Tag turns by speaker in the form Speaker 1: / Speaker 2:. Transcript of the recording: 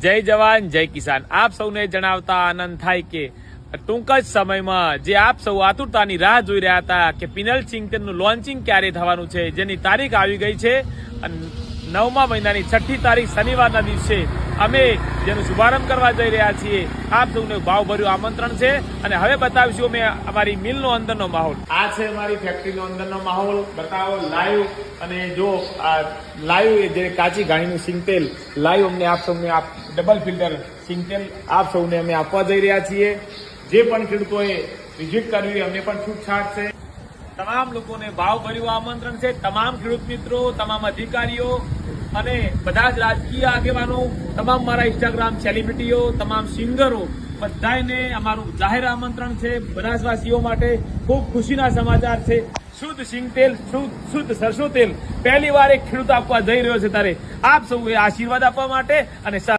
Speaker 1: જય જવાન જય કિસાન. આપ સૌને જણાવતા આનંદ થાય કે ટૂંક જ સમયમાં જે આપ સૌ આતુરતાની રાહ જોઈ રહ્યા હતા કે પિનલ સિંગતેલનું લોન્ચિંગ ક્યારે થવાનું છે, જેની તારીખ આવી ગઈ છે. 9મા મહિનાની 6ઠી તારીખ શનિવારના દિવસે અમે જેનો શુભારંભ કરવા જઈ રહ્યા છીએ. આપ સૌને ભાવભર્યું આમંત્રણ છે અને હવે બતાવીશું અમે અમારી મિલનો અંદરનો માહોલ. આ છે અમારી ફેક્ટરીનો અંદરનો માહોલ, બતાવો લાઈવ. અને જો આ લાઈવ જે કાચી ઘાણીનું સિંગતેલ લાઈવ અમને આપ સૌને ડબલ ફિલ્ટર સિંગતેલ આપ સૌને અમે આપવા જઈ રહ્યા છીએ. જે પણ ખેડૂતોએ વિઝિટ કરવી અમને પણ છૂટછાટ છે. તમામ લોકોને ભાવભર્યું આમંત્રણ છે. તમામ ખેડૂત મિત્રો, તમામ અધિકારીઓ અને બધા જ રાજકીય આગેવાનો, તમામ મારા ઇન્સ્ટાગ્રામ સેલિબ્રિટીઓ, તમામ સિંગરો, બધાને અમારું જાહેર આમંત્રણ છે. બનાસવાસીઓ માટે ખૂબ ખુશીના સમાચાર છે. શુદ્ધ સિંગતેલ, શુદ્ધ સરસો તેલ પહેલી વાર એક ખેડૂત આપવા જઈ રહ્યો છે, ત્યારે આપ સૌએ આશીર્વાદ આપવા માટે અને